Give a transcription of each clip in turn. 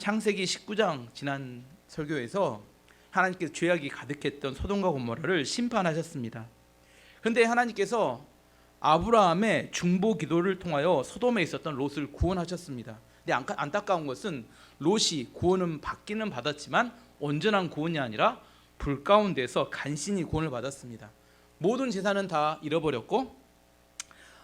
창세기 19장 지난 설교에서 하나님께서 죄악이 가득했던 소돔과 고모라를 심판하셨습니다. 그런데 하나님께서 아브라함의 중보 기도를 통하여 소돔에 있었던 롯을 구원하셨습니다. 근데 안타까운 것은 롯이 구원은 받기는 받았지만 온전한 구원이 아니라 불 가운데서 간신히 구원을 받았습니다. 모든 재산은 다 잃어버렸고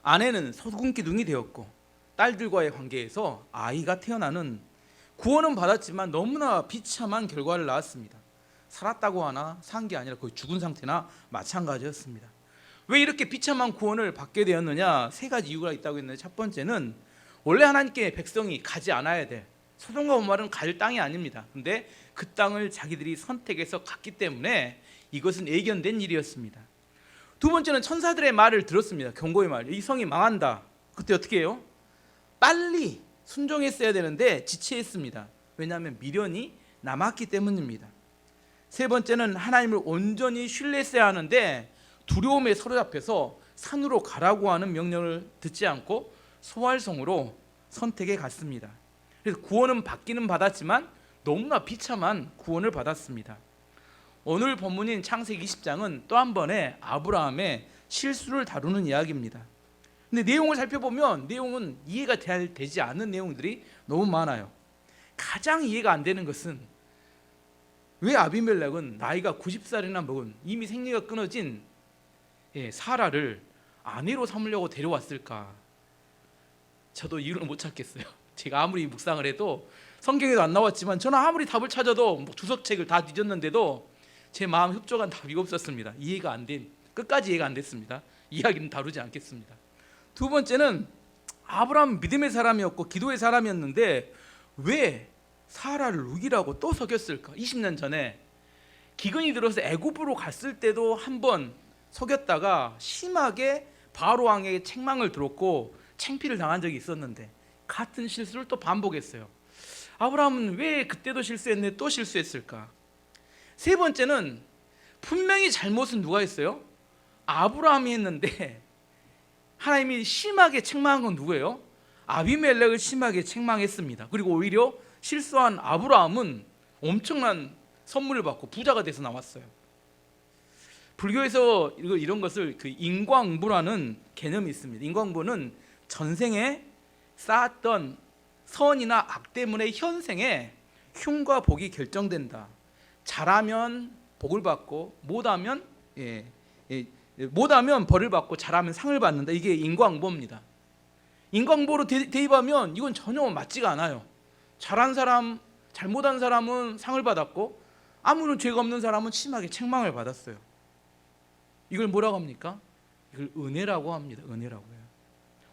아내는 소금기둥이 되었고 딸들과의 관계에서 아이가 태어나는 구원은 받았지만 너무나 비참한 결과를 낳았습니다. 살았다고 하나 산 게 아니라 거의 죽은 상태나 마찬가지였습니다. 왜 이렇게 비참한 구원을 받게 되었느냐? 세 가지 이유가 있다고 했는데, 첫 번째는 원래 하나님께 백성이 가지 않아야 될 소돔과 고모라는 갈 땅이 아닙니다. 근데 그 땅을 자기들이 선택해서 갔기 때문에 이것은 예견된 일이었습니다. 두 번째는 천사들의 말을 들었습니다. 경고의 말. 이 성이 망한다. 그때 어떻게 해요? 빨리 순종했어야 되는데 지체했습니다. 왜냐하면 미련이 남았기 때문입니다. 세 번째는 하나님을 온전히 신뢰했어야 하는데 두려움에 사로잡혀서 산으로 가라고 하는 명령을 듣지 않고 소활성으로 선택해 갔습니다. 그래서 구원은 받기는 받았지만 너무나 비참한 구원을 받았습니다. 오늘 본문인 창세기 20장은 또 한 번의 아브라함의 실수를 다루는 이야기입니다. 근데 내용을 살펴보면 내용은 이해가 잘 되지 않는 내용들이 너무 많아요. 가장 이해가 안 되는 것은 왜 아비멜렉은 나이가 90살이나 먹은 이미 생리가 끊어진 사라를 아내로 삼으려고 데려왔을까? 저도 이유를 못 찾겠어요. 제가 아무리 묵상을 해도 성경에도 안 나왔지만 저는 아무리 답을 찾아도 주석책을 다 뒤졌는데도 제 마음 흡족한 답이 없었습니다. 끝까지 이해가 안 됐습니다. 이야기는 다루지 않겠습니다. 두 번째는 아브라함은 믿음의 사람이었고 기도의 사람이었는데 왜 사라를 우기라고 또 속였을까? 20년 전에 기근이 들어서 애굽으로 갔을 때도 한번 속였다가 심하게 바로 왕에게 책망을 들었고 창피를 당한 적이 있었는데 같은 실수를 또 반복했어요. 아브라함은 왜 그때도 실수했는데 또 실수했을까? 세 번째는 분명히 잘못은 누가 했어요? 아브라함이 했는데 하나님이 심하게 책망한 건 누구예요? 아비멜렉을 심하게 책망했습니다. 그리고 오히려 실수한 아브라함은 엄청난 선물을 받고 부자가 돼서 나왔어요. 불교에서 이런 것을 인과응보라는 개념이 있습니다. 인과응보는 전생에 쌓았던 선이나 악 때문에 현생에 흉과 복이 결정된다. 잘하면 복을 받고 못하면 벌을 받고 잘하면 상을 받는다. 이게 인과응보입니다. 인과응보로 대입하면 이건 전혀 맞지가 않아요. 잘한 사람, 잘못한 사람은 상을 받았고 아무런 죄가 없는 사람은 심하게 책망을 받았어요. 이걸 뭐라고 합니까? 이걸 은혜라고 합니다. 은혜라고요.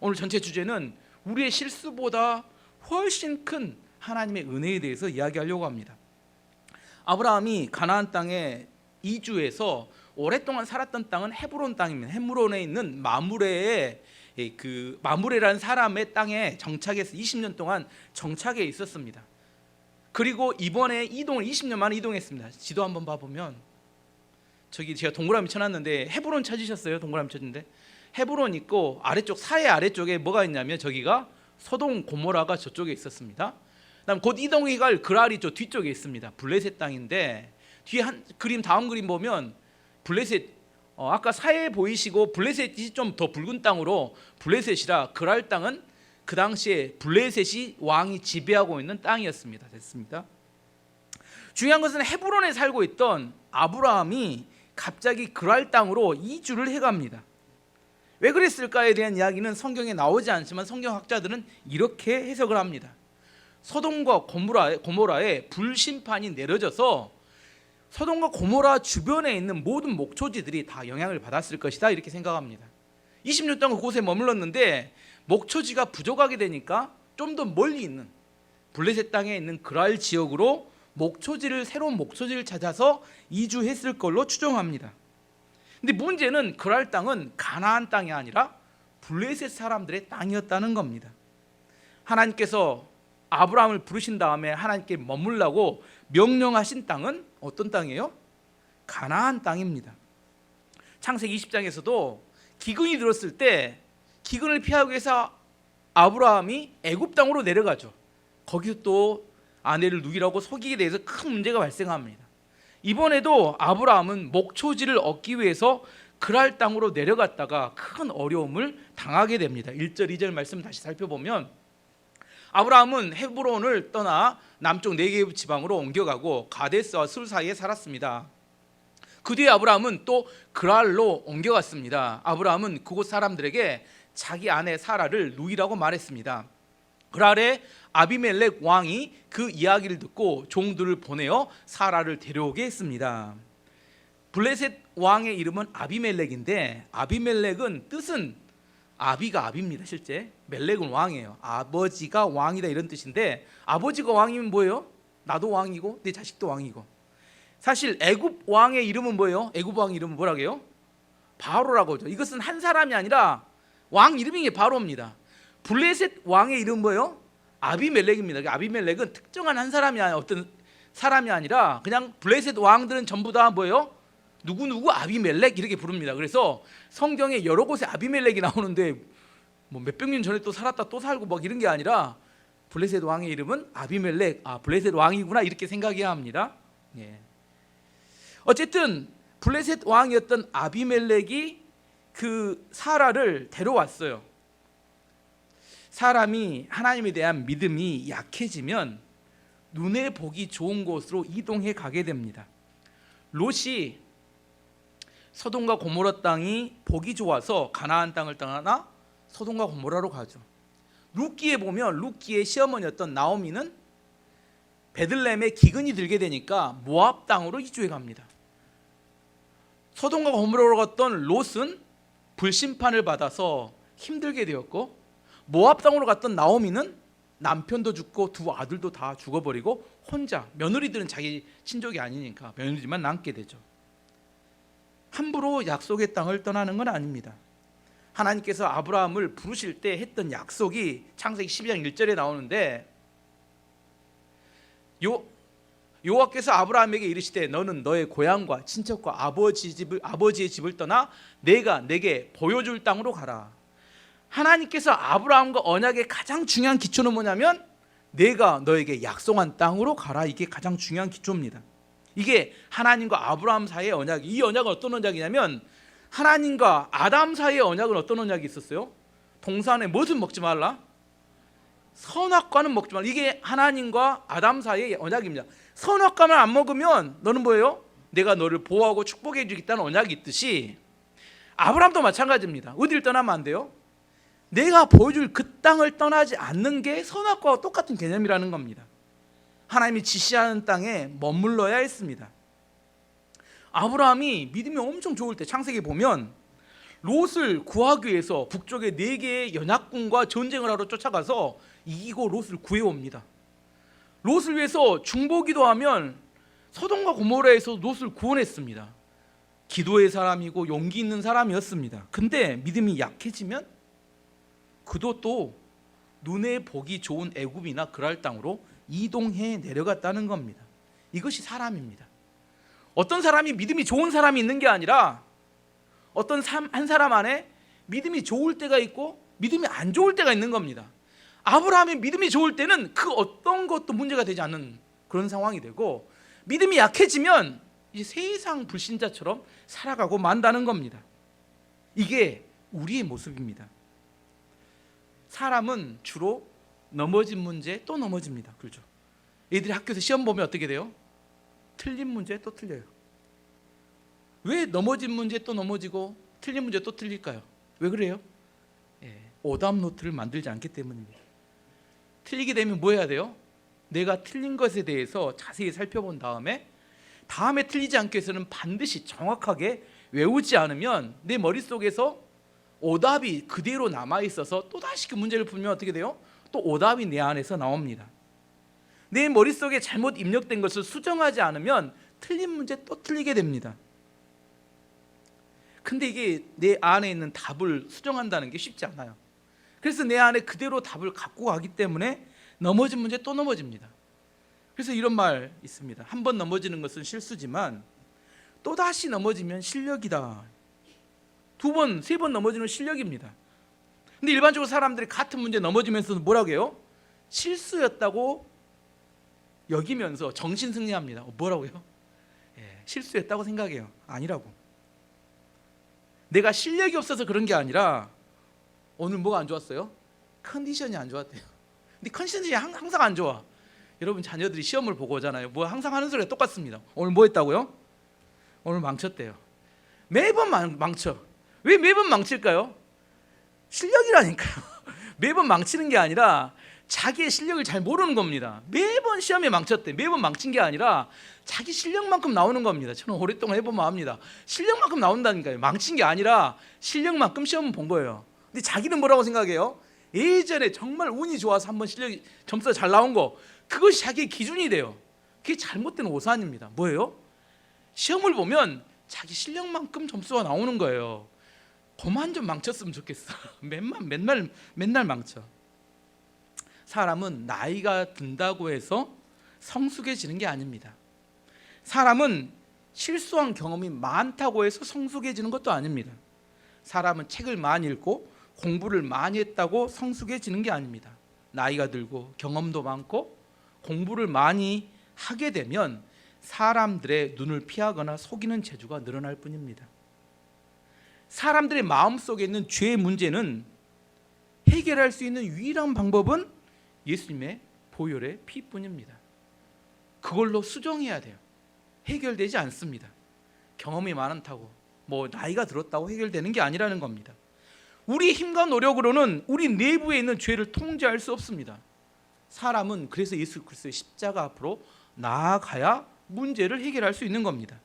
오늘 전체 주제는 우리의 실수보다 훨씬 큰 하나님의 은혜에 대해서 이야기하려고 합니다. 아브라함이 가나안 땅에 이주해서 오랫동안 살았던 땅은 헤브론 땅입니다. 헤브론에 있는 마므레라는 사람의 땅에 정착해서 20년 동안 정착해 있었습니다. 그리고 이번에 20년 만에 이동했습니다. 지도 한번 봐보면 저기 제가 동그라미 쳐놨는데 헤브론 찾으셨어요? 동그라미 쳤는데 헤브론 있고 사해 아래쪽에 뭐가 있냐면 저기가 소돔 고모라가 저쪽에 있었습니다. 그다음 곧 이동해 갈 그랄이 저 뒤쪽에 있습니다. 블레셋 땅인데 뒤에 다음 그림 보면 블레셋 아까 사해 보이시고 블레셋이 좀 더 붉은 땅으로 블레셋이라 그랄 땅은 그 당시에 블레셋이 왕이 지배하고 있는 땅이었습니다. 됐습니다. 중요한 것은 헤브론에 살고 있던 아브라함이 갑자기 그랄 땅으로 이주를 해갑니다. 왜 그랬을까에 대한 이야기는 성경에 나오지 않지만 성경학자들은 이렇게 해석을 합니다. 소돔과 고모라에 불심판이 내려져서 소돔과 고모라 주변에 있는 모든 목초지들이 다 영향을 받았을 것이다, 이렇게 생각합니다. 20년 동안 그곳에 머물렀는데 목초지가 부족하게 되니까 좀 더 멀리 있는 블레셋 땅에 있는 그랄 지역으로 새로운 목초지를 찾아서 이주했을 걸로 추정합니다. 근데 문제는 그랄 땅은 가나안 땅이 아니라 블레셋 사람들의 땅이었다는 겁니다. 하나님께서 아브라함을 부르신 다음에 하나님께 머물라고 명령하신 땅은 어떤 땅이에요? 가나안 땅입니다. 창세기 20장에서도 기근이 들었을 때 기근을 피하기 위해서 아브라함이 애굽 땅으로 내려가죠. 거기서 또 아내를 누이라고 속이게 돼서 큰 문제가 발생합니다. 이번에도 아브라함은 목초지를 얻기 위해서 그랄 땅으로 내려갔다가 큰 어려움을 당하게 됩니다. 1절 2절 말씀 다시 살펴보면 아브라함은 헤브론을 떠나 남쪽 네게브 지방으로 옮겨가고 가데스와 술 사이에 살았습니다. 그 뒤에 아브라함은 또 그랄로 옮겨갔습니다. 아브라함은 그곳 사람들에게 자기 아내 사라를 누이라고 말했습니다. 그랄에 아비멜렉 왕이 그 이야기를 듣고 종들을 보내어 사라를 데려오게 했습니다. 블레셋 왕의 이름은 아비멜렉인데 아비멜렉은 뜻은 아비가 아비입니다. 실제 멜렉은 왕이에요. 아버지가 왕이다 이런 뜻인데 아버지가 왕이면 뭐예요? 나도 왕이고 내 자식도 왕이고. 사실 애굽 왕의 이름은 뭐예요? 애굽 왕의 이름은 뭐라고 해요? 바로라고 하죠. 이것은 한 사람이 아니라 왕 이름이 바로입니다. 블레셋 왕의 이름은 뭐예요? 아비멜렉입니다. 아비멜렉은 특정한 한 사람이 아니라 어떤 사람이 아니라 그냥 블레셋 왕들은 전부 다 뭐예요? 누구누구 아비멜렉 이렇게 부릅니다. 그래서 성경에 여러 곳에 아비멜렉이 나오는데 뭐 몇백 년 전에 또 살았다 또 살고 막 이런 게 아니라 블레셋 왕의 이름은 아비멜렉. 블레셋 왕이구나 이렇게 생각해야 합니다. 예. 어쨌든 블레셋 왕이었던 아비멜렉이 그 사라를 데려왔어요. 사람이 하나님에 대한 믿음이 약해지면 눈에 보기 좋은 곳으로 이동해 가게 됩니다. 롯이 소돔과 고모라 땅이 보기 좋아서 가나안 땅을 떠나 소돔과 고모라로 가죠. 룻기에 보면 룻기의 시어머니였던 나오미는 베들레헴에 기근이 들게 되니까 모압 땅으로 이주해 갑니다. 소돔과 고모라로 갔던 롯은 불심판을 받아서 힘들게 되었고, 모압 땅으로 갔던 나오미는 남편도 죽고 두 아들도 다 죽어버리고 혼자, 며느리들은 자기 친족이 아니니까 며느리만 남게 되죠. 함부로 약속의 땅을 떠나는 건 아닙니다. 하나님께서 아브라함을 부르실 때 했던 약속이 창세기 12장 1절에 나오는데, 여호와께서 아브라함에게 이르시되 너는 너의 고향과 친척과 아버지의 집을 떠나 내가 내게 보여줄 땅으로 가라. 하나님께서 아브라함과 언약의 가장 중요한 기초는 뭐냐면 내가 너에게 약속한 땅으로 가라. 이게 가장 중요한 기초입니다. 이게 하나님과 아브라함 사이의 언약이, 이 언약은 어떤 언약이냐면 하나님과 아담 사이의 언약은 어떤 언약이 있었어요? 동산에 무엇은 먹지 말라? 선악과는 먹지 말라. 이게 하나님과 아담 사이의 언약입니다. 선악과만 안 먹으면 너는 뭐예요? 내가 너를 보호하고 축복해 주겠다는 언약이 있듯이 아브라함도 마찬가지입니다. 어디를 떠나면 안 돼요? 내가 보여줄 그 땅을 떠나지 않는 게 선악과와 똑같은 개념이라는 겁니다. 하나님이 지시하는 땅에 머물러야 했습니다. 아브라함이 믿음이 엄청 좋을 때 창세기 보면 롯을 구하기 위해서 북쪽의 4개의 연합군과 전쟁을 하러 쫓아가서 이기고 롯을 구해옵니다. 롯을 위해서 중보기도 하면 소돔과 고모라에서 롯을 구원했습니다. 기도의 사람이고 용기 있는 사람이었습니다. 근데 믿음이 약해지면 그도 또 눈에 보기 좋은 애굽이나 그랄 땅으로 이동해 내려갔다는 겁니다. 이것이 사람입니다. 어떤 사람이 믿음이 좋은 사람이 있는 게 아니라 어떤 한 사람 안에 믿음이 좋을 때가 있고 믿음이 안 좋을 때가 있는 겁니다. 아브라함의 믿음이 좋을 때는 그 어떤 것도 문제가 되지 않는 그런 상황이 되고, 믿음이 약해지면 이제 세상 불신자처럼 살아가고 만다는 겁니다. 이게 우리의 모습입니다. 사람은 주로 넘어진 문제 또 넘어집니다. 그렇죠? 애들이 학교에서 시험 보면 어떻게 돼요? 틀린 문제 또 틀려요. 왜 넘어진 문제 또 넘어지고 틀린 문제 또 틀릴까요? 왜 그래요? 오답 노트를 만들지 않기 때문입니다. 틀리게 되면 뭐 해야 돼요? 내가 틀린 것에 대해서 자세히 살펴본 다음에 틀리지 않기 위해서는 반드시 정확하게 외우지 않으면 내 머릿속에서 오답이 그대로 남아있어서 또다시 그 문제를 풀면 어떻게 돼요? 또 오답이 내 안에서 나옵니다. 내 머릿속에 잘못 입력된 것을 수정하지 않으면 틀린 문제 또 틀리게 됩니다. 근데 이게 내 안에 있는 답을 수정한다는 게 쉽지 않아요. 그래서 내 안에 그대로 답을 갖고 가기 때문에 넘어진 문제 또 넘어집니다. 그래서 이런 말 있습니다. 한 번 넘어지는 것은 실수지만 또다시 넘어지면 실력이다. 2번, 3번 넘어지면 실력입니다. 근데 일반적으로 사람들이 같은 문제 넘어지면서 뭐라고 해요? 실수였다고 여기면서 정신 승리합니다. 뭐라고요? 실수했다고 생각해요. 아니라고. 내가 실력이 없어서 그런 게 아니라 오늘 뭐가 안 좋았어요? 컨디션이 안 좋았대요. 근데 컨디션이 항상 안 좋아. 여러분 자녀들이 시험을 보고 오잖아요. 뭐 항상 하는 소리가 똑같습니다. 오늘 뭐 했다고요? 오늘 망쳤대요. 매번 망쳐. 왜 매번 망칠까요? 실력이라니까요. 매번 망치는 게 아니라 자기의 실력을 잘 모르는 겁니다. 매번 시험에 망쳤대. 매번 망친 게 아니라 자기 실력만큼 나오는 겁니다. 저는 오랫동안 해보면 압니다. 실력만큼 나온다니까요. 망친 게 아니라 실력만큼 시험을 본 거예요. 근데 자기는 뭐라고 생각해요? 예전에 정말 운이 좋아서 한번 실력이 점수가 잘 나온 거, 그것이 자기의 기준이 돼요. 그게 잘못된 오산입니다. 뭐예요? 시험을 보면 자기 실력만큼 점수가 나오는 거예요. 그만 좀 망쳤으면 좋겠어. 맨날 망쳐. 사람은 나이가 든다고 해서 성숙해지는 게 아닙니다. 사람은 실수한 경험이 많다고 해서 성숙해지는 것도 아닙니다. 사람은 책을 많이 읽고 공부를 많이 했다고 성숙해지는 게 아닙니다. 나이가 들고 경험도 많고 공부를 많이 하게 되면 사람들의 눈을 피하거나 속이는 재주가 늘어날 뿐입니다. 사람들의 마음속에 있는 죄의 문제는 해결할 수 있는 유일한 방법은 예수님의 보혈의 피뿐입니다. 그걸로 수정해야 돼요. 해결되지 않습니다. 경험이 많다고 뭐 나이가 들었다고 해결되는 게 아니라는 겁니다. 우리 힘과 노력으로는 우리 내부에 있는 죄를 통제할 수 없습니다. 사람은 그래서 예수 그리스도의 십자가 앞으로 나아가야 문제를 해결할 수 있는 겁니다.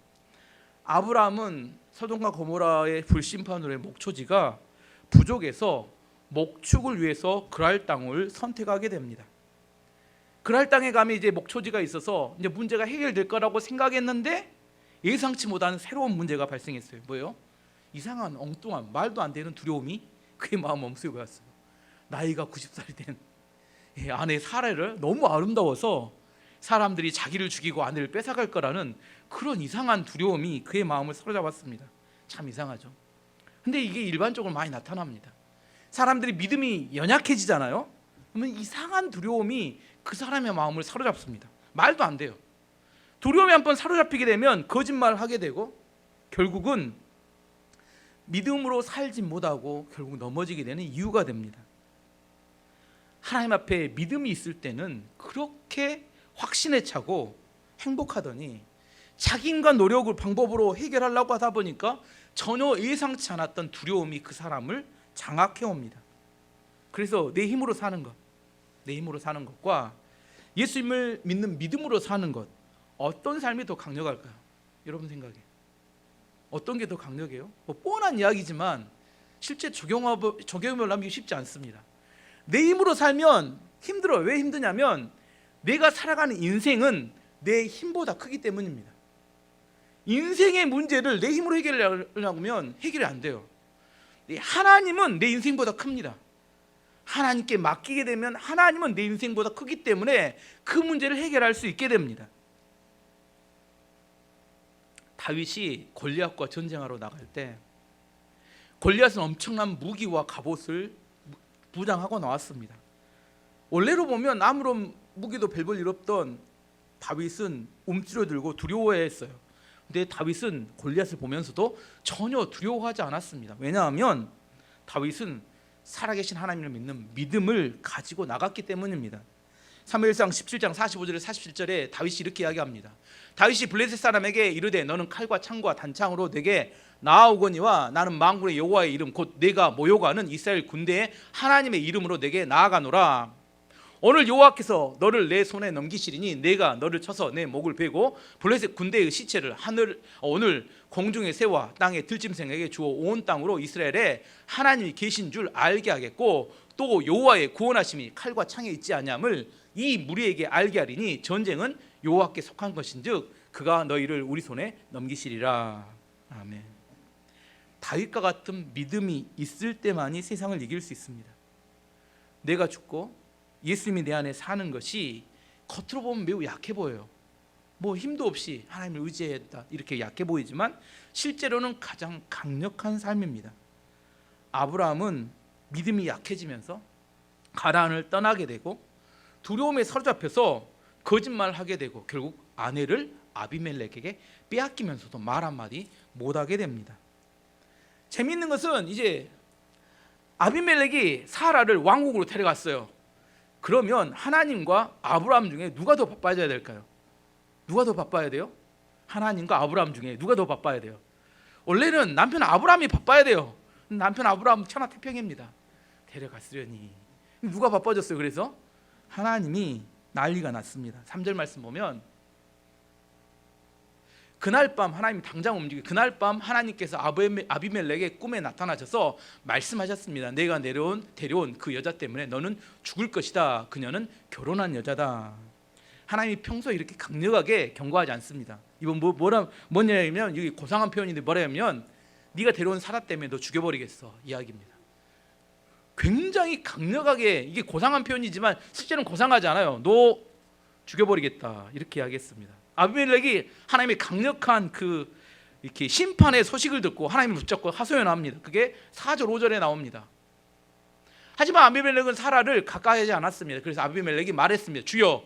아브라함은 소돔과 고모라의 불심판으로의 목초지가 부족해서 목축을 위해서 그랄 땅을 선택하게 됩니다. 그랄 땅에 가면 이제 목초지가 있어서 이제 문제가 해결될 거라고 생각했는데 예상치 못한 새로운 문제가 발생했어요. 뭐예요? 이상한 엉뚱한 말도 안 되는 두려움이 그의 마음 멈추고 갔어요. 나이가 90살이 된 아내 사라를 너무 아름다워서 사람들이 자기를 죽이고 아내를 뺏어갈 거라는 그런 이상한 두려움이 그의 마음을 사로잡았습니다. 참 이상하죠. 근데 이게 일반적으로 많이 나타납니다. 사람들이 믿음이 연약해지잖아요. 그러면 이상한 두려움이 그 사람의 마음을 사로잡습니다. 말도 안 돼요. 두려움이 한번 사로잡히게 되면 거짓말을 하게 되고 결국은 믿음으로 살지 못하고 결국 넘어지게 되는 이유가 됩니다. 하나님 앞에 믿음이 있을 때는 그렇게 확신에 차고 행복하더니 자기 인간 노력을 방법으로 해결하려고 하다 보니까 전혀 예상치 않았던 두려움이 그 사람을 장악해 옵니다. 그래서 내 힘으로 사는 것, 내 힘으로 사는 것과 예수님을 믿는 믿음으로 사는 것, 어떤 삶이 더 강력할까요? 여러분 생각에 어떤 게 더 강력해요? 뭐 뻔한 이야기지만 실제 적용을 하기 쉽지 않습니다. 내 힘으로 살면 힘들어요. 왜 힘드냐면 내가 살아가는 인생은 내 힘보다 크기 때문입니다. 인생의 문제를 내 힘으로 해결하려고 하면 해결이 안 돼요. 하나님은 내 인생보다 큽니다. 하나님께 맡기게 되면 하나님은 내 인생보다 크기 때문에 그 문제를 해결할 수 있게 됩니다. 다윗이 골리앗과 전쟁하러 나갈 때 골리앗은 엄청난 무기와 갑옷을 부장하고 나왔습니다. 원래로 보면 아무런 무기도 별 볼 일 없던 다윗은 움츠러들고 두려워했어요. 근데 다윗은 골리앗을 보면서도 전혀 두려워하지 않았습니다. 왜냐하면 다윗은 살아계신 하나님을 믿는 믿음을 가지고 나갔기 때문입니다. 사무엘상 17장 45절에 47절에 다윗이 이렇게 이야기합니다. 다윗이 블레셋 사람에게 이르되 너는 칼과 창과 단창으로 내게 나아오거니와 나는 만군의 여호와의 이름 곧 내가 모여가는 이스라엘 군대의 하나님의 이름으로 내게 나아가노라. 오늘 여호와께서 너를 내 손에 넘기시리니 내가 너를 쳐서 내 목을 베고 블레셋 군대의 시체를 오늘 공중의 새와 땅의 들짐승에게 주어 온 땅으로 이스라엘에 하나님이 계신 줄 알게 하겠고 또 여호와의 구원하심이 칼과 창에 있지 아니함을 이 무리에게 알게 하리니 전쟁은 여호와께 속한 것인즉 그가 너희를 우리 손에 넘기시리라. 아멘. 다윗과 같은 믿음이 있을 때만이 세상을 이길 수 있습니다. 내가 죽고 예수님이 내 안에 사는 것이 겉으로 보면 매우 약해 보여요. 뭐 힘도 없이 하나님을 의지했다 이렇게 약해 보이지만 실제로는 가장 강력한 삶입니다. 아브라함은 믿음이 약해지면서 가나안을 떠나게 되고 두려움에 사로잡혀서 거짓말하게 되고 결국 아내를 아비멜렉에게 빼앗기면서도 말 한마디 못하게 됩니다. 재미있는 것은 이제 아비멜렉이 사라를 왕국으로 데려갔어요. 그러면 하나님과 아브라함 중에 누가 더 바빠져야 될까요? 누가 더 바빠야 돼요? 하나님과 아브라함 중에 누가 더 바빠야 돼요? 원래는 남편 아브라함이 바빠야 돼요. 남편 아브라함 천하태평입니다. 데려갔으려니 누가 바빠졌어요? 그래서 하나님이 난리가 났습니다. 3절 말씀 보면 그날 밤 하나님이 당장 움직이 그날 밤 하나님께서 아비멜렉의 꿈에 나타나셔서 말씀하셨습니다. 내가 데려온 그 여자 때문에 너는 죽을 것이다. 그녀는 결혼한 여자다. 하나님이 평소에 이렇게 강력하게 경고하지 않습니다. 이건 뭐냐면 여기 고상한 표현인데 뭐냐면 네가 데려온 사라 때문에 너 죽여버리겠어 이야기입니다. 굉장히 강력하게, 이게 고상한 표현이지만 실제로는 고상하지 않아요. 너 죽여버리겠다 이렇게 이야기했습니다. 아비멜렉이 하나님의 강력한 이렇게 심판의 소식을 듣고 하나님을 붙잡고 하소연합니다. 그게 4절 5절에 나옵니다. 하지만 아비멜렉은 사라를 가까이 하지 않았습니다. 그래서 아비멜렉이 말했습니다. 주여,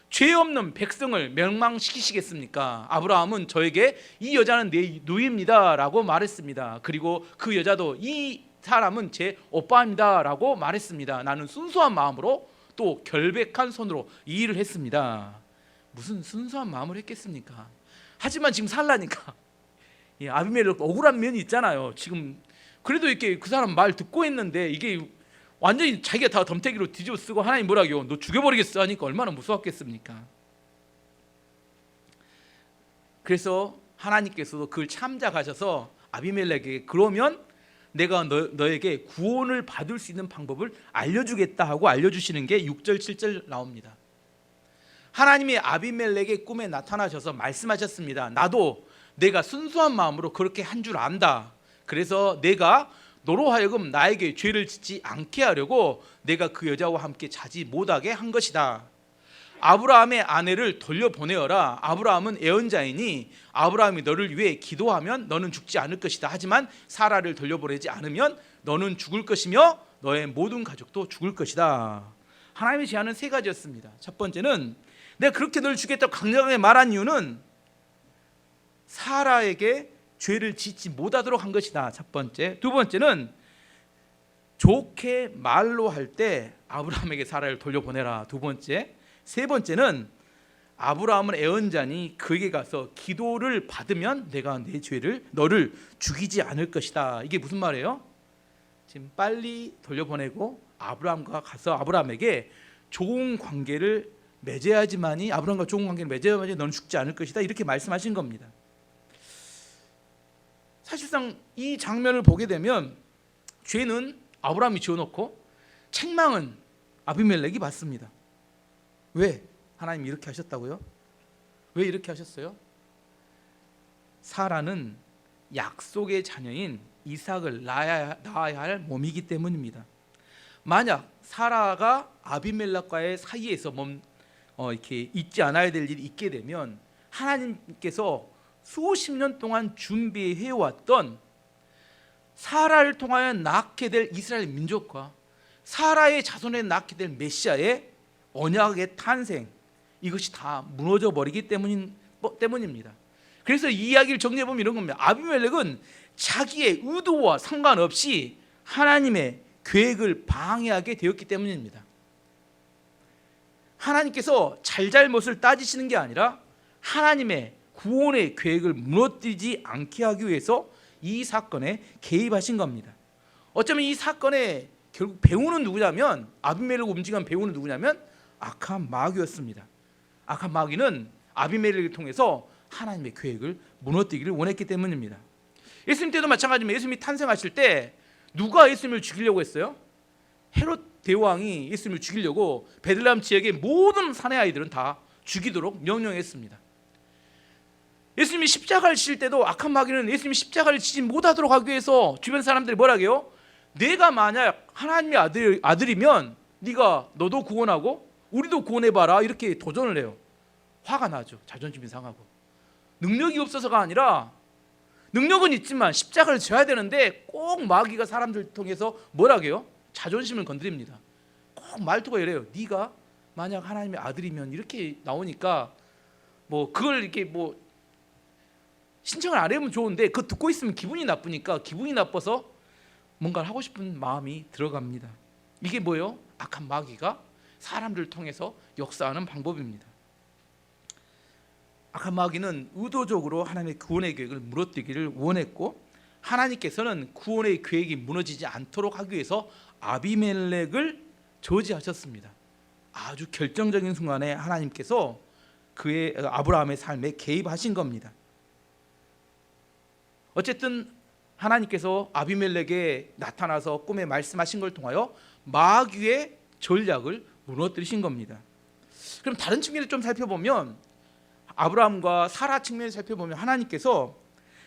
죄 없는 백성을 멸망시키시겠습니까? 아브라함은 저에게 이 여자는 내 누이입니다 라고 말했습니다. 그리고 그 여자도 이 사람은 제 오빠입니다 라고 말했습니다. 나는 순수한 마음으로 또 결백한 손으로 이 일을 했습니다. 무슨 순수한 마음을 했겠습니까? 하지만 지금 살라니까 아비멜렉 억울한 면이 있잖아요. 지금 그래도 이렇게 그 사람 말 듣고 있는데 이게 완전히 자기가 다 덤태기로 뒤집어 쓰고 하나님 뭐라고요? 너 죽여버리겠어 하니까 얼마나 무서웠겠습니까? 그래서 하나님께서도 그걸 참작하셔서 아비멜렉에게 그러면 내가 너에게 구원을 받을 수 있는 방법을 알려주겠다 하고 알려주시는 게 6절 7절 나옵니다. 하나님이 아비멜렉의 꿈에 나타나셔서 말씀하셨습니다. 나도 내가 순수한 마음으로 그렇게 한 줄 안다. 그래서 내가 너로 하여금 나에게 죄를 짓지 않게 하려고 내가 그 여자와 함께 자지 못하게 한 것이다. 아브라함의 아내를 돌려보내어라. 아브라함은 애언자이니 아브라함이 너를 위해 기도하면 너는 죽지 않을 것이다. 하지만 사라를 돌려보내지 않으면 너는 죽을 것이며 너의 모든 가족도 죽을 것이다. 하나님이 제안은 3가지였습니다. 첫 번째는 내가 그렇게 널 죽겠다고 강력하게 말한 이유는 사라에게 죄를 짓지 못하도록 한 것이다. 첫 번째. 두 번째는 좋게 말로 할 때 아브라함에게 사라를 돌려보내라. 두 번째. 세 번째는 아브라함은 애언자니 그에게 가서 기도를 받으면 내가 내 죄를 너를 죽이지 않을 것이다. 이게 무슨 말이에요? 지금 빨리 돌려보내고 아브라함과 가서 아브라함에게 좋은 관계를 맺어야지만이 아브라함과 좋은 관계를 맺어야지만이 너는 죽지 않을 것이다. 이렇게 말씀하신 겁니다. 사실상 이 장면을 보게 되면 죄는 아브라함이 지어놓고 책망은 아비멜렉이 받습니다. 왜? 하나님이 이렇게 하셨다고요? 왜 이렇게 하셨어요? 사라는 약속의 자녀인 이삭을 낳아야 할 몸이기 때문입니다. 만약 사라가 아비멜렉과의 사이에서 이렇게 잊지 않아야 될 일이 있게 되면 하나님께서 수십 년 동안 준비해왔던 사라를 통하여 낳게 될 이스라엘 민족과 사라의 자손에 낳게 될 메시아의 언약의 탄생, 이것이 다 무너져 버리기 때문입니다. 그래서 이 이야기를 정리해보면 이런 겁니다. 아비멜렉은 자기의 의도와 상관없이 하나님의 계획을 방해하게 되었기 때문입니다. 하나님께서 잘잘못을 따지시는 게 아니라 하나님의 구원의 계획을 무너뜨리지 않게 하기 위해서 이 사건에 개입하신 겁니다. 어쩌면 이 사건의 결국 배우는 누구냐면, 아비멜렉을 움직인 배우는 누구냐면 악한 마귀였습니다. 악한 마귀는 아비멜렉을 통해서 하나님의 계획을 무너뜨리기를 원했기 때문입니다. 예수님 때도 마찬가지입니다. 예수님이 탄생하실 때 누가 예수님을 죽이려고 했어요? 헤롯 대왕이 예수님을 죽이려고 베들레헴 지역의 모든 사내 아이들은 다 죽이도록 명령했습니다. 예수님이 십자가를 지실 때도 악한 마귀는 예수님이 십자가를 지지 못하도록 하기 위해서 주변 사람들이 뭐라고 해요? 내가 만약 하나님의 아들이면 네가 너도 구원하고 우리도 구원해봐라, 이렇게 도전을 해요. 화가 나죠. 자존심이 상하고. 능력이 없어서가 아니라, 능력은 있지만 십자가를 져야 되는데 꼭 마귀가 사람들 통해서 뭐라고 해요? 자존심을 건드립니다. 꼭 말투가 이래요. 네가 만약 하나님의 아들이면 이렇게 나오니까 뭐 그걸 이렇게 뭐 신청을 안 해보면 좋은데 그거 듣고 있으면 기분이 나쁘니까 기분이 나빠서 뭔가를 하고 싶은 마음이 들어갑니다. 이게 뭐예요? 악한 마귀가 사람들을 통해서 역사하는 방법입니다. 악한 마귀는 의도적으로 하나님의 구원의 계획을 무너뜨리기를 원했고, 하나님께서는 구원의 계획이 무너지지 않도록 하기 위해서 아비멜렉을 저지하셨습니다. 아주 결정적인 순간에 하나님께서 그의 아브라함의 삶에 개입하신 겁니다. 어쨌든 하나님께서 아비멜렉에 나타나서 꿈에 말씀하신 걸 통하여 마귀의 전략을 무너뜨리신 겁니다. 그럼 다른 측면을 좀 살펴보면, 아브라함과 사라 측면을 살펴보면 하나님께서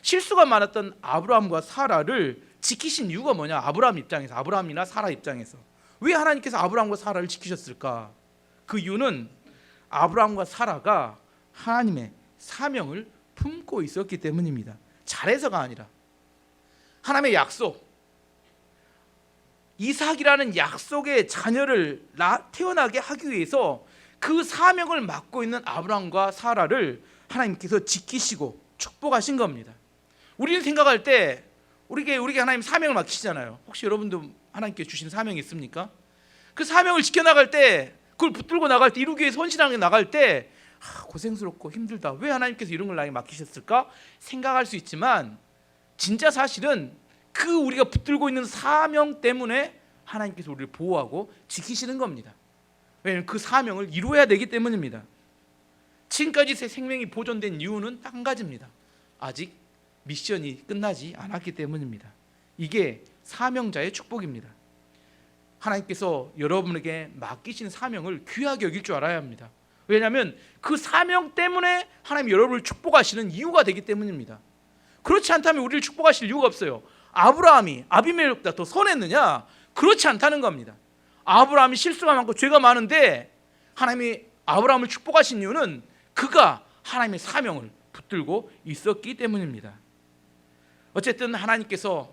실수가 많았던 아브라함과 사라를 지키신 이유가 뭐냐? 아브라함 입장에서, 아브라함이나 사라 입장에서 왜 하나님께서 아브라함과 사라를 지키셨을까? 그 이유는 아브라함과 사라가 하나님의 사명을 품고 있었기 때문입니다. 잘해서가 아니라 하나님의 약속, 이삭이라는 약속의 자녀를 태어나게 하기 위해서 그 사명을 맡고 있는 아브라함과 사라를 하나님께서 지키시고 축복하신 겁니다. 우리는 생각할 때 우리에게 하나님 사명을 맡기시잖아요. 혹시 여러분도 하나님께 주신 사명이 있습니까? 그 사명을 지켜나갈 때, 그걸 붙들고 나갈 때, 이루기 위해서 헌신하게 나갈 때 고생스럽고 힘들다, 왜 하나님께서 이런 걸 나에게 맡기셨을까 생각할 수 있지만, 진짜 사실은 그 우리가 붙들고 있는 사명 때문에 하나님께서 우리를 보호하고 지키시는 겁니다. 왜냐하면 그 사명을 이루어야 되기 때문입니다. 지금까지 새 생명이 보존된 이유는 딱 한 가지입니다. 아직 미션이 끝나지 않았기 때문입니다. 이게 사명자의 축복입니다. 하나님께서 여러분에게 맡기신 사명을 귀하게 여길 줄 알아야 합니다. 왜냐하면 그 사명 때문에 하나님이 여러분을 축복하시는 이유가 되기 때문입니다. 그렇지 않다면 우리를 축복하실 이유가 없어요. 아브라함이 아비멜렉보다 더 선했느냐? 그렇지 않다는 겁니다. 아브라함이 실수가 많고 죄가 많은데 하나님이 아브라함을 축복하신 이유는 그가 하나님의 사명을 붙들고 있었기 때문입니다. 어쨌든 하나님께서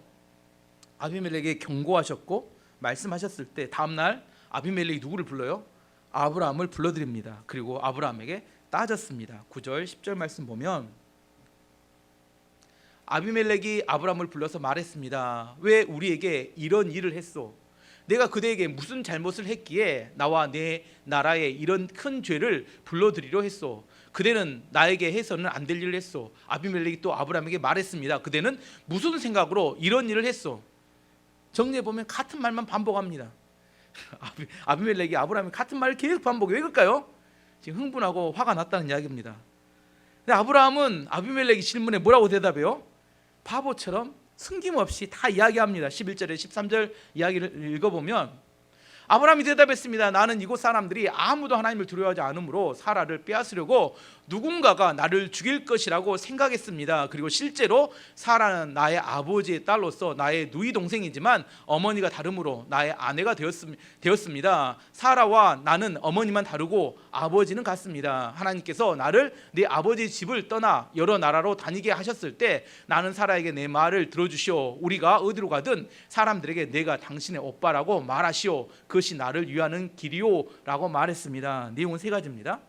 아비멜렉에게 경고하셨고 말씀하셨을 때 다음날 아비멜렉이 누구를 불러요? 아브라함을 불러드립니다. 그리고 아브라함에게 따졌습니다. 9절 10절 말씀 보면 아비멜렉이 아브라함을 불러서 말했습니다. 왜 우리에게 이런 일을 했소? 내가 그대에게 무슨 잘못을 했기에 나와 내 나라에 이런 큰 죄를 불러들이려 했소? 그대는 나에게 해서는 안 될 일을 했소. 아비멜렉이 또 아브라함에게 말했습니다. 그대는 무슨 생각으로 이런 일을 했소? 정리해 보면 같은 말만 반복합니다. 아비멜렉이 아브라함이 같은 말을 계속 반복해. 왜 그럴까요? 지금 흥분하고 화가 났다는 이야기입니다. 근데 아브라함은 아비멜렉이 질문에 뭐라고 대답해요? 바보처럼 숨김없이 다 이야기합니다. 11절에 13절 이야기를 읽어보면 아브라함이 대답했습니다. 나는 이곳 사람들이 아무도 하나님을 두려워하지 않으므로 사라를 빼앗으려고 누군가가 나를 죽일 것이라고 생각했습니다. 그리고 실제로 사라는 나의 아버지의 딸로서 나의 누이 동생이지만 어머니가 다르므로 나의 아내가 되었습니다. 사라와 나는 어머니만 다르고 아버지는 같습니다. 하나님께서 나를 내 아버지의 집을 떠나 여러 나라로 다니게 하셨을 때 나는 사라에게 내 말을 들어주시오. 우리가 어디로 가든 사람들에게 내가 당신의 오빠라고 말하시오. 그것이 나를 위하는 길이오 라고 말했습니다. 내용은 세 가지입니다.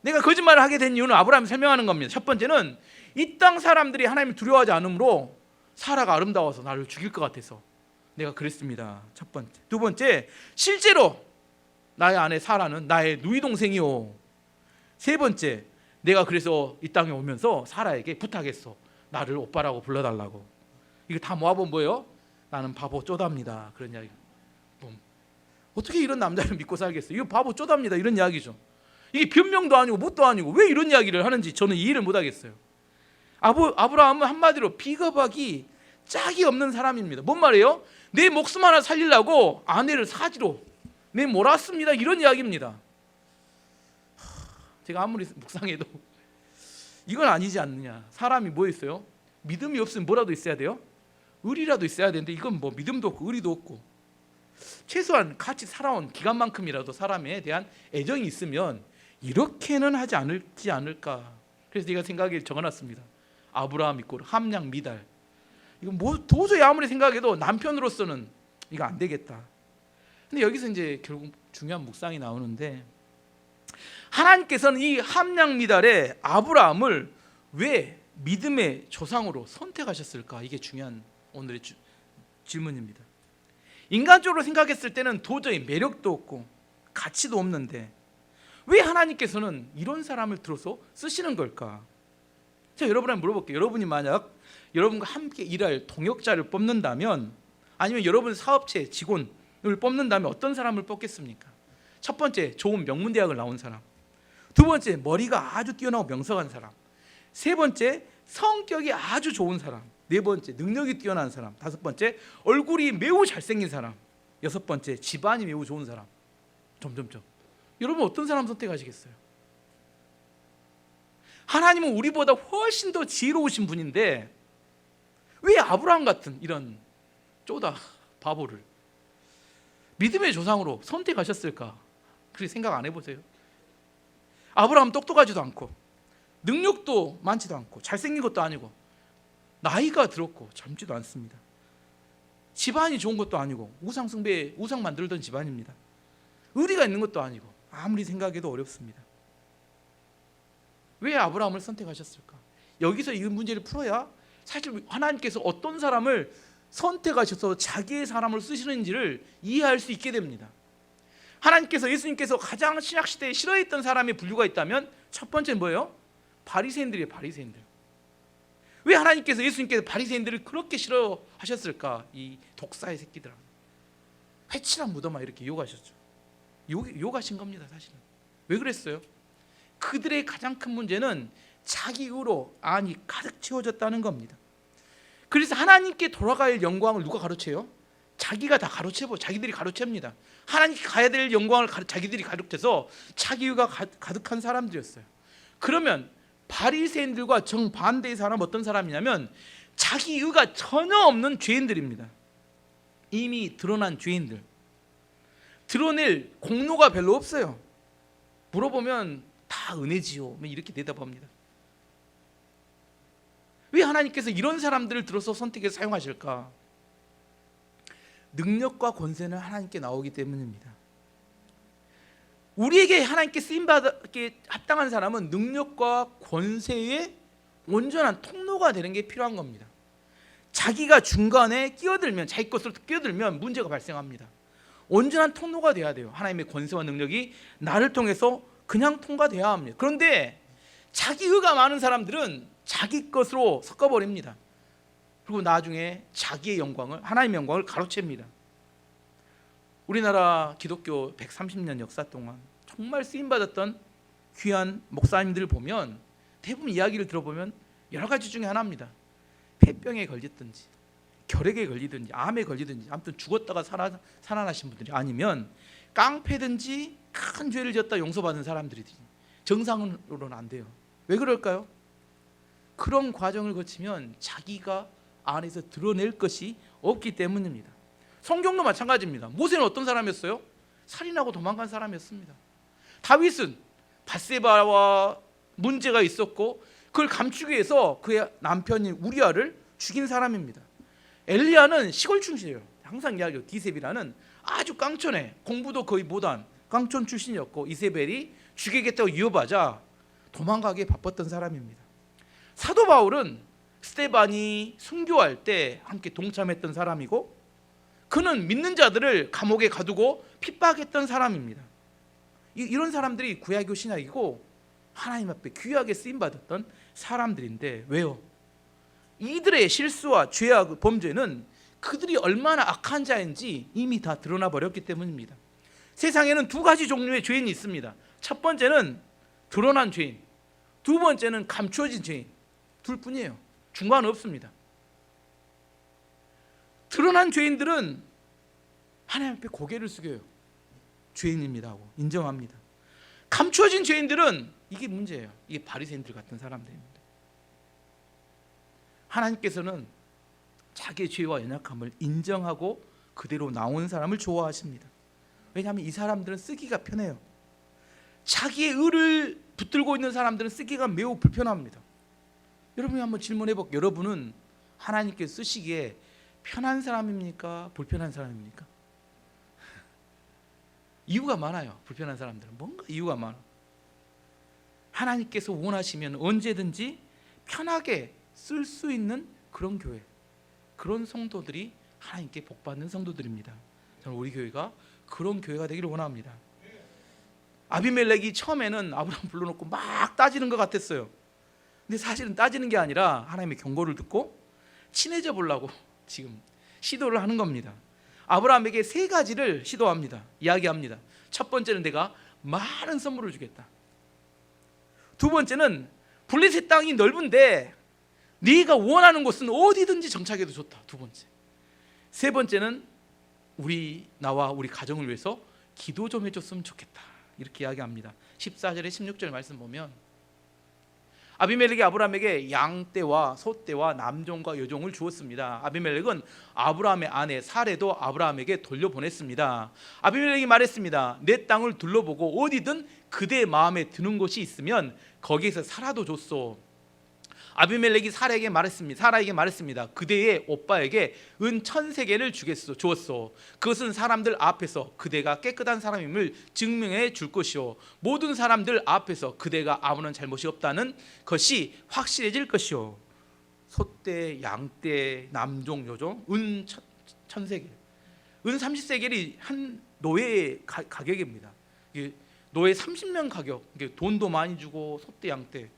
내가 거짓말을 하게 된 이유는 아브라함이 설명하는 겁니다. 첫 번째는 이 땅 사람들이 하나님을 두려워하지 않으므로 사라가 아름다워서 나를 죽일 것 같아서 내가 그랬습니다. 첫 번째. 두 번째, 실제로 나의 아내 사라는 나의 누이 동생이요. 세 번째, 내가 그래서 이 땅에 오면서 사라에게 부탁했어. 나를 오빠라고 불러달라고. 이거 다 모아보면 뭐예요? 나는 바보 쪼답니다. 그런 이야기. 어떻게 이런 남자를 믿고 살겠어요? 이거 바보 쪼답니다. 이런 이야기죠. 이게 변명도 아니고 뭣도 아니고 왜 이런 이야기를 하는지 저는 이해를 못하겠어요. 아브라함은 한마디로 비겁하기 짝이 없는 사람입니다. 뭔 말이에요? 내 목숨 하나 살리려고 아내를 사지로 내몰았습니다. 이런 이야기입니다. 제가 아무리 묵상해도 이건 아니지 않느냐. 사람이 뭐 있어요? 믿음이 없으면 뭐라도 있어야 돼요? 의리라도 있어야 되는데 이건 뭐 믿음도 없고 의리도 없고 최소한 같이 살아온 기간만큼이라도 사람에 대한 애정이 있으면 이렇게는 하지 않을까. 그래서 제가 생각에 적어놨습니다. 아브라함 이꼴 함량 미달. 이건 뭐 도저히 아무리 생각해도 남편으로서는 이거 안 되겠다. 근데 여기서 이제 결국 중요한 묵상이 나오는데 하나님께서는 이 함량미달의 아브라함을 왜 믿음의 조상으로 선택하셨을까? 이게 중요한 오늘의 질문입니다. 인간적으로 생각했을 때는 도저히 매력도 없고 가치도 없는데 왜 하나님께서는 이런 사람을 들어서 쓰시는 걸까? 제가 여러분한테 물어볼게요. 여러분이 만약 여러분과 함께 일할 동역자를 뽑는다면, 아니면 여러분 사업체 직원을 뽑는다면 어떤 사람을 뽑겠습니까? 첫 번째, 좋은 명문대학을 나온 사람. 두 번째, 머리가 아주 뛰어나고 명석한 사람. 세 번째, 성격이 아주 좋은 사람. 네 번째, 능력이 뛰어난 사람. 다섯 번째, 얼굴이 매우 잘생긴 사람. 여섯 번째, 집안이 매우 좋은 사람. 점점점. 여러분 어떤 사람 선택하시겠어요? 하나님은 우리보다 훨씬 더 지혜로우신 분인데 왜 아브라함 같은 이런 쪼다 바보를 믿음의 조상으로 선택하셨을까? 그렇게 생각 안 해보세요? 아브라함 똑똑하지도 않고 능력도 많지도 않고 잘생긴 것도 아니고 나이가 들었고 젊지도 않습니다. 집안이 좋은 것도 아니고 우상 숭배, 우상 만들던 집안입니다. 의리가 있는 것도 아니고 아무리 생각해도 어렵습니다. 왜 아브라함을 선택하셨을까? 여기서 이 문제를 풀어야 사실 하나님께서 어떤 사람을 선택하셔서 자기의 사람을 쓰시는지를 이해할 수 있게 됩니다. 하나님께서, 예수님께서 가장 신약시대에 싫어했던 사람의 분류가 있다면 첫 번째는 뭐예요? 바리새인들이에요. 바리새인들. 왜 하나님께서, 예수님께서 바리새인들을 그렇게 싫어하셨을까? 이 독사의 새끼들, 회칠한 무덤아 이렇게 욕하셨죠. 욕하신 겁니다. 사실은 왜 그랬어요? 그들의 가장 큰 문제는 자기의로 안이 가득 채워졌다는 겁니다. 그래서 하나님께 돌아갈 영광을 누가 가로채요? 자기가 다 가로채고 자기들이 가로챕니다. 하나님께 가야 될 영광을 자기들이 가로채서 자기의가 가득한 사람들이었어요. 그러면 바리새인들과 정반대의 사람은 어떤 사람이냐면 자기의가 전혀 없는 죄인들입니다. 이미 드러난 죄인들. 드러낼 공로가 별로 없어요. 물어보면 다 은혜지요 이렇게 대답합니다. 왜 하나님께서 이런 사람들을 들어서 선택해서 사용하실까? 능력과 권세는 하나님께 나오기 때문입니다. 우리에게 하나님께 쓰임받기에 합당한 사람은 능력과 권세의 온전한 통로가 되는 게 필요한 겁니다. 자기가 중간에 끼어들면, 자기 것으로 끼어들면 문제가 발생합니다. 온전한 통로가 돼야 돼요. 하나님의 권세와 능력이 나를 통해서 그냥 통과돼야 합니다. 그런데 자기의가 많은 사람들은 자기 것으로 섞어버립니다. 그리고 나중에 자기의 영광을, 하나님의 영광을 가로챕니다. 우리나라 기독교 130년 역사 동안 정말 쓰임받았던 귀한 목사님들을 보면 대부분 이야기를 들어보면 여러 가지 중에 하나입니다. 폐병에 걸렸든지 결핵에 걸리든지 암에 걸리든지 아무튼 죽었다가 살아나신 분들이, 아니면 깡패든지 큰 죄를 지었다 용서받은 사람들이지. 정상으로는 안 돼요. 왜 그럴까요? 그런 과정을 거치면 자기가 안에서 드러낼 것이 없기 때문입니다. 성경도 마찬가지입니다. 모세는 어떤 사람이었어요? 살인하고 도망간 사람이었습니다. 다윗은 밧세바와 문제가 있었고 그걸 감추기 위해서 그의 남편인 우리아를 죽인 사람입니다. 엘리야는 시골 출신이에요. 항상 이야기해요. 디셉이라는 아주 깡촌에 공부도 거의 못한 깡촌 출신이었고 이세벨이 죽이겠다고 위협하자 도망가기에 바빴던 사람입니다. 사도 바울은 스데반이 순교할 때 함께 동참했던 사람이고 그는 믿는 자들을 감옥에 가두고 핍박했던 사람입니다. 이런 사람들이 구약이고 신약이고 하나님 앞에 귀하게 쓰임받았던 사람들인데 왜요? 이들의 실수와 죄악, 범죄는 그들이 얼마나 악한 자인지 이미 다 드러나 버렸기 때문입니다. 세상에는 두 가지 종류의 죄인이 있습니다. 첫 번째는 드러난 죄인, 두 번째는 감추어진 죄인. 둘 뿐이에요. 중간은 없습니다. 드러난 죄인들은 하나님 앞에 고개를 숙여요. 죄인입니다 하고 인정합니다. 감추어진 죄인들은 이게 문제예요. 이게 바리새인들 같은 사람들입니다. 하나님께서는 자기의 죄와 연약함을 인정하고 그대로 나오는 사람을 좋아하십니다. 왜냐하면 이 사람들은 쓰기가 편해요. 자기의 의를 붙들고 있는 사람들은 쓰기가 매우 불편합니다. 여러분이 한번 질문해 볼게요. 여러분은 하나님께서 쓰시기에 편한 사람입니까? 불편한 사람입니까? 이유가 많아요. 불편한 사람들은 뭔가 이유가 많아. 하나님께서 원하시면 언제든지 편하게 쓸 수 있는 그런 교회, 그런 성도들이 하나님께 복받는 성도들입니다. 저는 우리 교회가 그런 교회가 되기를 원합니다. 아비멜렉이 처음에는 아브라함 불러놓고 막 따지는 것 같았어요. 근데 사실은 따지는 게 아니라 하나님의 경고를 듣고 친해져 보려고 지금 시도를 하는 겁니다. 아브라함에게 세 가지를 시도합니다. 이야기합니다. 첫 번째는 내가 많은 선물을 주겠다. 두 번째는 블레셋 땅이 넓은데 네가 원하는 곳은 어디든지 정착해도 좋다. 두 번째. 세 번째는 나와 우리 가정을 위해서 기도 좀 해줬으면 좋겠다. 이렇게 이야기합니다. 14절에 16절 말씀 보면 아비멜렉이 아브라함에게 양떼와 소떼와 남종과 여종을 주었습니다. 아비멜렉은 아브라함의 아내 사레도 아브라함에게 돌려보냈습니다. 아비멜렉이 말했습니다. 내 땅을 둘러보고 어디든 그대 마음에 드는 곳이 있으면 거기에서 살아도 좋소. 아비멜렉이 사라에게 말했습니다. 그대의 오빠에게 은 1000세겔을 주었소. 그것은 사람들 앞에서 그대가 깨끗한 사람임을 증명해 줄 것이요, 모든 사람들 앞에서 그대가 아무런 잘못이 없다는 것이 확실해질 것이요. 소떼, 양떼, 남종, 여종, 은 1000세겔, 은 30세겔이 한 노예의 가격입니다. 노예 30명 가격. 돈도 많이 주고 소떼, 양떼.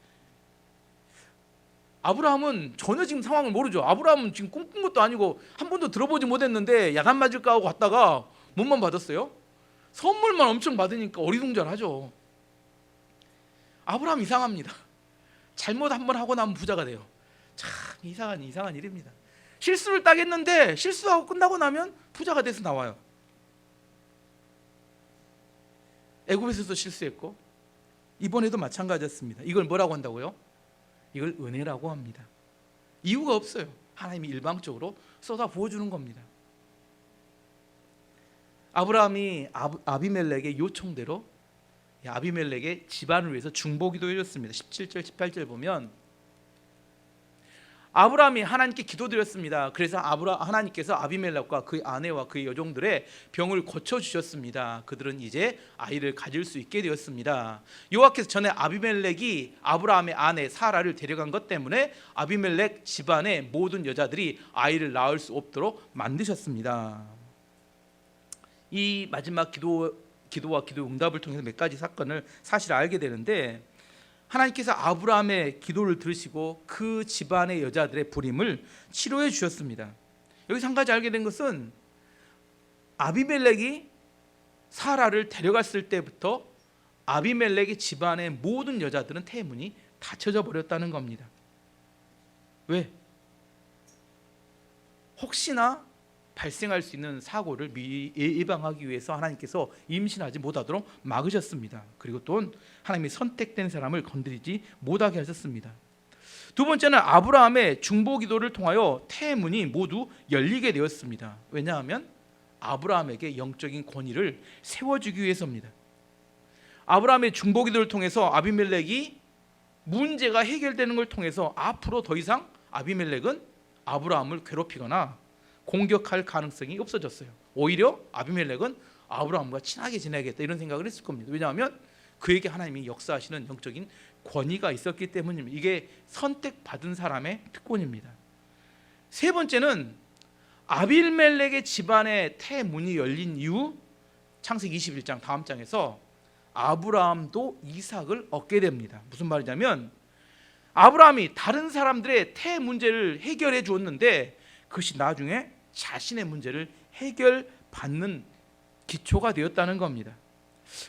아브라함은 전혀 지금 상황을 모르죠. 아브라함은 지금 꿈꾼 것도 아니고 한 번도 들어보지 못했는데 야단 맞을까 하고 갔다가 뭐만 받았어요? 선물만 엄청 받으니까 어리둥절하죠. 아브라함 이상합니다. 잘못 한 번 하고 나면 부자가 돼요. 참 이상한 일입니다. 실수를 딱 했는데 실수하고 끝나고 나면 부자가 돼서 나와요. 애굽에서도 실수했고 이번에도 마찬가지였습니다. 이걸 뭐라고 한다고요? 이걸 은혜라고 합니다. 이유가 없어요. 하나님이 일방적으로 쏟아 부어주는 겁니다. 아브라함이 아비멜렉의 요청대로 아비멜렉의 집안을 위해서 중보기도 해줬습니다. 17절 18절 보면 아브라함이 하나님께 기도드렸습니다. 그래서 하나님께서 아비멜렉과 그의 아내와 그의 여종들의 병을 고쳐주셨습니다. 그들은 이제 아이를 가질 수 있게 되었습니다. 여호와께서 전에 아비멜렉이 아브라함의 아내 사라를 데려간 것 때문에 아비멜렉 집안의 모든 여자들이 아이를 낳을 수 없도록 만드셨습니다. 이 마지막 기도와 기도 응답을 통해서 몇 가지 사실을 알게 되는데, 하나님께서 아브라함의 기도를 들으시고 그 집안의 여자들의 불임을 치료해 주셨습니다. 여기서 한 가지 알게 된 것은 아비멜렉이 사라를 데려갔을 때부터 아비멜렉의 집안의 모든 여자들은 태문이 닫혀져 버렸다는 겁니다. 왜? 혹시나 발생할 수 있는 사고를 미리 예방하기 위해서 하나님께서 임신하지 못하도록 막으셨습니다. 그리고 또 하나님이 선택된 사람을 건드리지 못하게 하셨습니다. 두 번째는 아브라함의 중보기도를 통하여 태문이 모두 열리게 되었습니다. 왜냐하면 아브라함에게 영적인 권위를 세워주기 위해서입니다. 아브라함의 중보기도를 통해서 아비멜렉이 문제가 해결되는 걸 통해서 앞으로 더 이상 아비멜렉은 아브라함을 괴롭히거나 공격할 가능성이 없어졌어요. 오히려 아비멜렉은 아브라함과 친하게 지내야겠다 이런 생각을 했을 겁니다. 왜냐하면 그에게 하나님이 역사하시는 영적인 권위가 있었기 때문입니다. 이게 선택받은 사람의 특권입니다. 세 번째는 아비멜렉의 집안의 태문이 열린 이후 창세기 21장 다음 장에서 아브라함도 이삭을 얻게 됩니다. 무슨 말이냐면 아브라함이 다른 사람들의 태 문제를 해결해 주었는데 그것이 나중에 자신의 문제를 해결받는 기초가 되었다는 겁니다.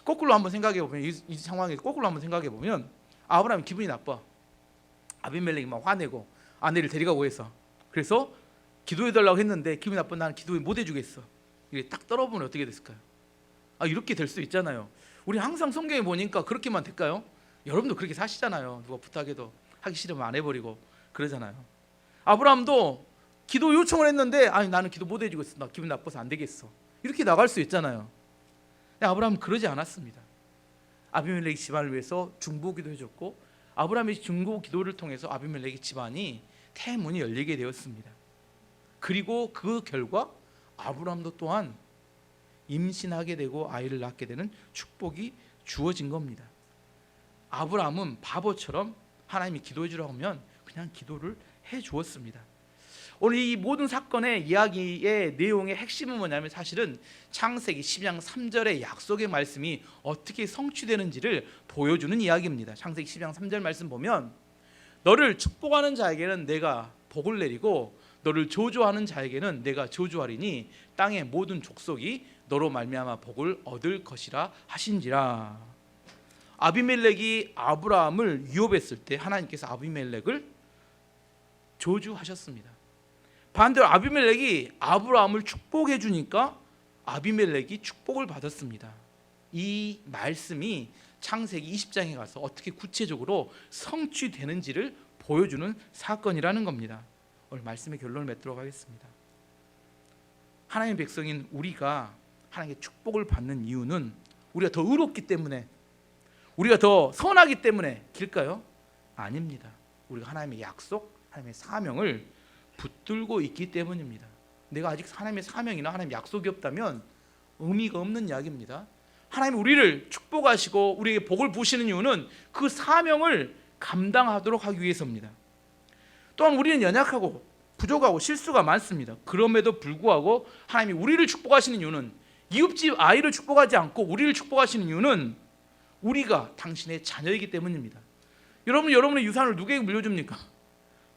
거꾸로 한번 생각해 보면 이 상황에 거꾸로 한번 생각해 보면 아브라함이 기분이 나빠. 아비멜렉이 막 화내고 아내를 데려가고 해서 그래서 기도해 달라고 했는데 기분이 나쁜 나는 기도에 못 해주겠어. 이게 딱 떨어보면 어떻게 됐을까요? 이렇게 될 수 있잖아요. 우리 항상 성경에 보니까 그렇게만 될까요? 여러분도 그렇게 사시잖아요. 누가 부탁해도 하기 싫으면 안 해버리고 그러잖아요. 아브라함도 기도 요청을 했는데 나는 기도 못 해주겠어. 나 기분 나빠서 안 되겠어. 이렇게 나갈 수 있잖아요. 근데 아브라함은 그러지 않았습니다. 아비멜렉 집안을 위해서 중보기도 해줬고 아브라함의 중보기도를 통해서 아비멜렉의 집안이 태문이 열리게 되었습니다. 그리고 그 결과 아브라함도 또한 임신하게 되고 아이를 낳게 되는 축복이 주어진 겁니다. 아브라함은 바보처럼 하나님이 기도해 주라고 하면 그냥 기도를 해 주었습니다. 오늘 이 모든 사건의 이야기의 내용의 핵심은 뭐냐면 사실은 창세기 12장 3절의 약속의 말씀이 어떻게 성취되는지를 보여주는 이야기입니다. 창세기 12장 3절 말씀 보면 너를 축복하는 자에게는 내가 복을 내리고 너를 저주하는 자에게는 내가 저주하리니 땅의 모든 족속이 너로 말미암아 복을 얻을 것이라 하신지라. 아비멜렉이 아브라함을 위협했을 때 하나님께서 아비멜렉을 저주하셨습니다. 반대로 아비멜렉이 아브라함을 축복해 주니까 아비멜렉이 축복을 받았습니다. 이 말씀이 창세기 20장에 가서 어떻게 구체적으로 성취되는지를 보여주는 사건이라는 겁니다. 오늘 말씀의 결론을 맺도록 하겠습니다. 하나님의 백성인 우리가 하나님의 축복을 받는 이유는 우리가 더 의롭기 때문에, 우리가 더 선하기 때문에일까요? 아닙니다. 우리가 하나님의 약속, 하나님의 사명을 붙들고 있기 때문입니다. 내가 아직 하나님의 사명이나 하나님의 약속이 없다면 의미가 없는 이야기입니다. 하나님 우리를 축복하시고 우리에게 복을 부으시는 이유는 그 사명을 감당하도록 하기 위해서입니다. 또한 우리는 연약하고 부족하고 실수가 많습니다. 그럼에도 불구하고 하나님이 우리를 축복하시는 이유는, 이웃집 아이를 축복하지 않고 우리를 축복하시는 이유는 우리가 당신의 자녀이기 때문입니다. 여러분의 유산을 누구에게 물려줍니까?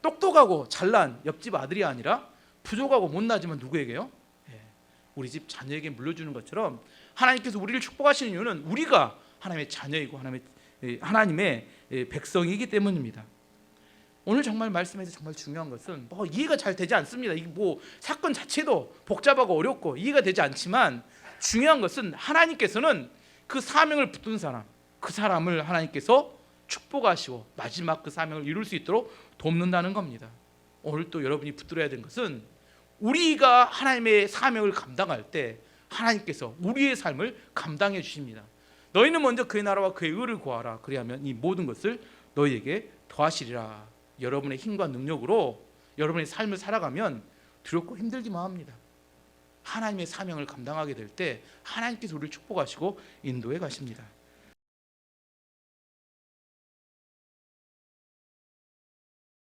똑똑하고 잘난 옆집 아들이 아니라 부족하고 못나지만 누구에게요? 우리 집 자녀에게 물려주는 것처럼 하나님께서 우리를 축복하시는 이유는 우리가 하나님의 자녀이고 하나님의 백성이기 때문입니다. 오늘 정말 말씀에서 정말 중요한 것은 이해가 잘 되지 않습니다. 이게 사건 자체도 복잡하고 어렵고 이해가 되지 않지만 중요한 것은 하나님께서는 그 사명을 붙든 사람, 그 사람을 하나님께서 축복하시고 마지막 그 사명을 이룰 수 있도록 돕는다는 겁니다. 오늘 또 여러분이 붙들어야 되는 것은 우리가 하나님의 사명을 감당할 때 하나님께서 우리의 삶을 감당해 주십니다. 너희는 먼저 그의 나라와 그의 의를 구하라. 그리하면 이 모든 것을 너희에게 더하시리라. 여러분의 힘과 능력으로 여러분의 삶을 살아가면 두렵고 힘들기만 합니다. 하나님의 사명을 감당하게 될 때 하나님께서 우리를 축복하시고 인도해 가십니다.